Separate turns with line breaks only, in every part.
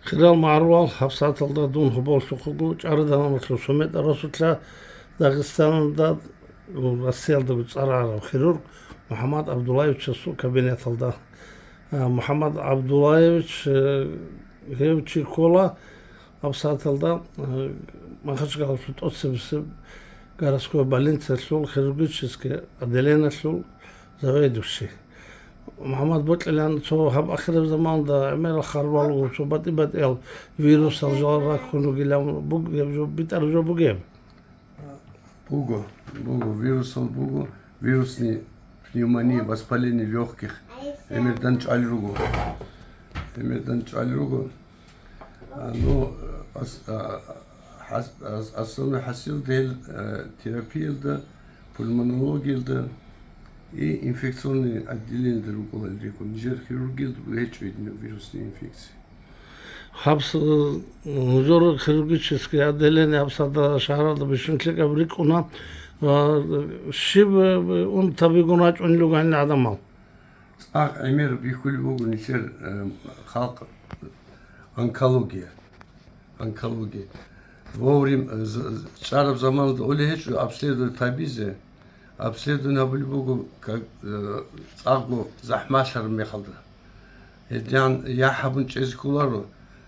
خلال معروال حبسات الدون هبول شقوق عرضنا مثل سميت الرسول داغستان دا والسيل دا بتصارع خيرور محمد عبد الله يتشسو كابينة الدا محمد عبد الله يتشيكولا حبسات الدا ما خش قال في تقص قارسكو بالين تسول خيرجيتشسكي أدلينا سول زويدوشي محمد بطل لأن شو هب آخر زمان دا عمل خربال وشو بدأ الفيروس الجوار كونو قلهم بوج جو بيترجو بوجيب
Буго, буго, вирусные пневмонии, воспаление легких, эмердан чальруго. Ну, основной хасил del терапия да, пульмонология да и инфекционные отделения другого реку. Нижер хирургия да лечение вирусные инфекции.
حبس نزور خيرجيتشسكي أدلينا حبسات شهر دا بشنكلك أبريكونا شيب اون تابيقوناج اون لغان عدمال
Эмер бихули богу ничер халк онкология. Вовремя шаров заманында олехечу обследовать табизе, обследование были богу как цагу захмашар мехалда. Эдян я хабун чезкулару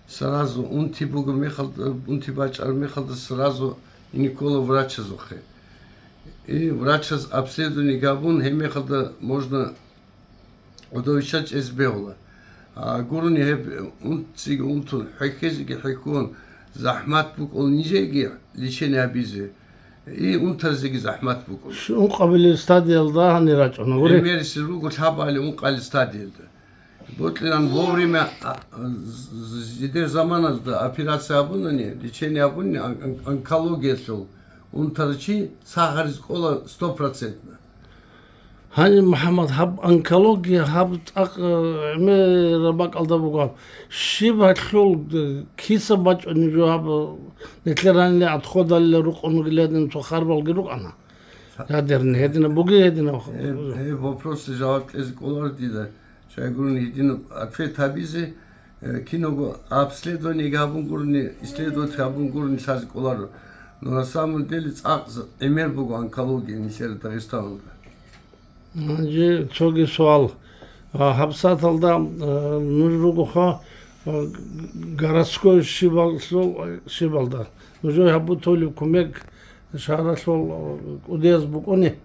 сразу унти богу мехалда, унти бачар мехалда сразу и Никола врача зухе. И врач обследование габун хемехалда можно удовичать избеула. А гурни хеб унтиг унтун хайхезиги хайкун захмат бук ол нижеги лечение абизе. И унтарзиги захмат бук.
شو قبل стадия да не рачона горе.
Эмер силугу чабали ункали стадия. Ботлан вовремя зидер заманында операция абунани, лечение абунани онкология шел. Унтарчи сахарис кола 100%.
هاني محمد هب أنكولوجيا هب أق ربك الله بقول شيء بحلول كيس باج إنه هب نتلران لي أدخل على الرق إنه قلنا تخرب الجروق أنا هادرني هدينا بقي هدينا
هي вопрос جواب из колордида شايقولون هدينا أكفي تابيزه كينو обследование габун гурни исследовать габун гурни шаз колор но на самом деле эмер бугу онкология нишер Дагестанда.
جي شوقي سؤال حبسات الدا نجرقها غراسكو شيبالدا نجو هبو تولي كوميك شهر شول وديز بوكوني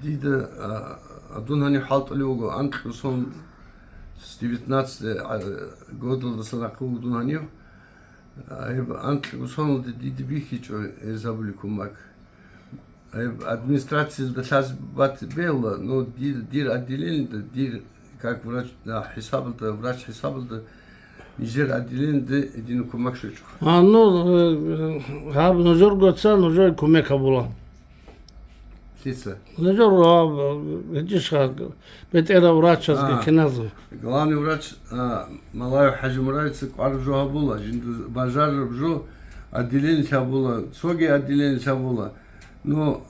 Дида Адунани халталиого антлусон с 19 года до 40 Адунани антлусон диди бихичо забыли кумак. Администрация сейчас была, но дир отделение, дир как врач хисабл нижер отделение един кумак шучу.
ну хаб ножор гоца ножор кумека була
Лица.
ножор гдишха бетера врача киназу
Главный врач Малая Хажимурайцы кваржо була, жинду бажар бжо отделение было, соги отделение было. Но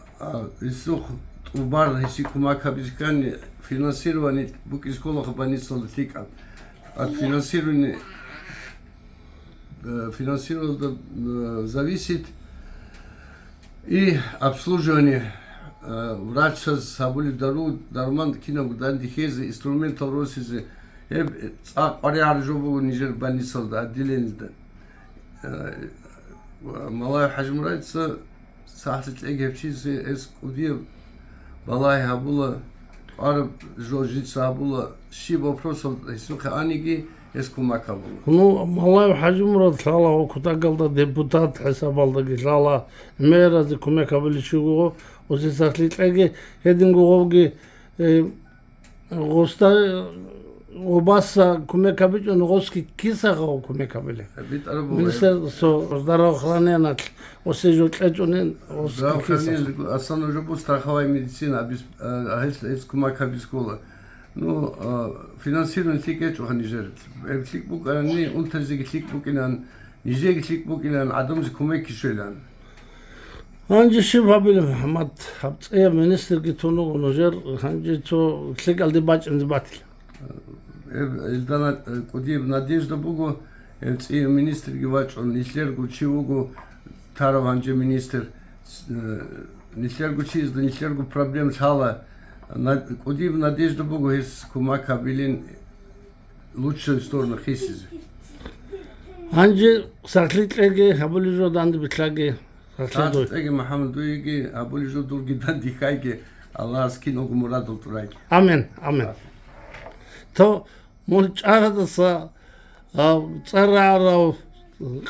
из-за убар если кумака бискани финансирование бук из школы больницы летика от финансирования зависит и обслуживание врача сабули дару дарман кино дан дихезе инструментал росизе аржобу нижер больницы отделение Малая Хажимурайца сахтит эгевчизи эс кудия балай хабула араб жожица хабула ши вопросов исухе аниги эс кумака була.
Ну малай хажимурат сала кутагалда депутат хисабалда гисала мера зе кумака биличуго ози сахлитеге хедингоги госта обаса кумака бичо ногоски кисага кумака биле. Министр со здравоохранения осежо тлечонен
здравоохранение основно же будет страховая медицина из кумака бискола. Ну финансирование тикет ханижер. Кликбук они унтерзиг кликбук инан нижег кликбук инан адам кумак кишелан. Анжи
шибабил Мухаммад хабт министр гитоно ножер ханжи то клик алди бач инзбатил.
Эльдана Кудиев Надежда Бугу, министр Гивачон, Нишлергу Чивугу, Тараванджи министр, Нишлергу Чизда, Нишлергу проблем Чала, Кудиев Надежда Бугу, из Кумака Билин, лучшую сторону Хисизи.
Анджи Сахлитлеги, Абулижо Данди Битлаги, Сахлидой.
Сахлитлеги, Махамдуиги, Абулижо Дурги Данди Хайги, Аллах скиногу Мурадул Турайги.
Амен, амен. То Мунчарадаса, Цараров,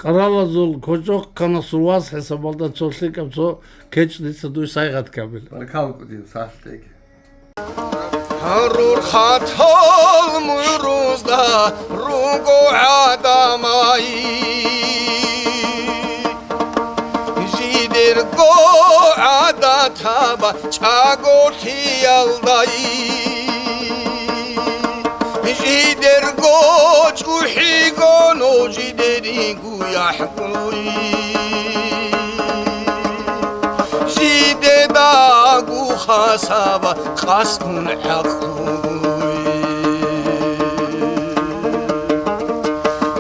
Каралазул, Кожок, Канасулвас, Хесабалда, Цосликам, Цо, Кеч, Ницадуй Сайгат Кабил.
Баракал Кудиев, Сахлитлеги.
Рур хатол мурузда ругу адамай жидер го адатаба чаго хиялдай жидер го чухиго но жидери гуяхкуй жидеда خاسابا خاسكون حقوي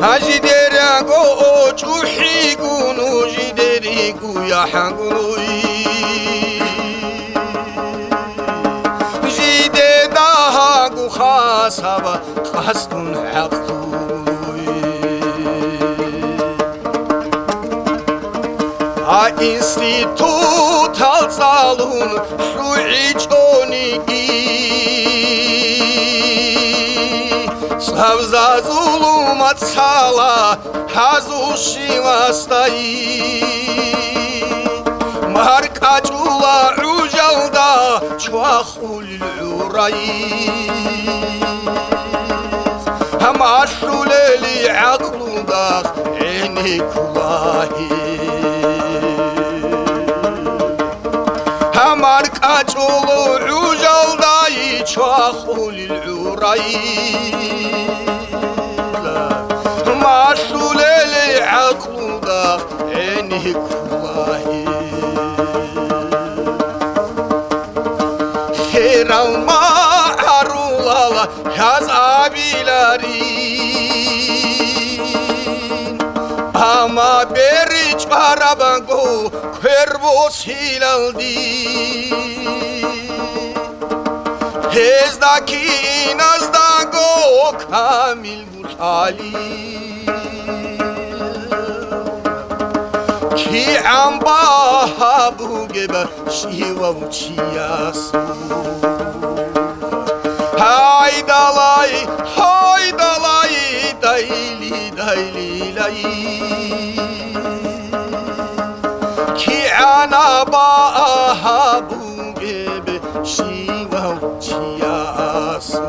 هاجي ديراغو اوچوحيغو نوجي ديريغو يا حقوي جيدي داهاغو خاسابا خاسكون حقوي институт алцалун суичоники савзазулу мацала хазуши вастай маркачула ружалда чвахул урай хамашулели аклуда эникулахи আমার কাচলো রুজালদাই চখুলিল উরাই মাসুলেলে আকলুদা এনিকুলাহি হেরাল মা আরুলালা হাজ আবিলারি ama beri çarabango kwervo silaldi hezdaki nazdango kamil burhali ki amba bu gebe şiva uçiyasu haydalay haydalay dayli dayli lay ki ana ba bu gebe şiva uçiyasu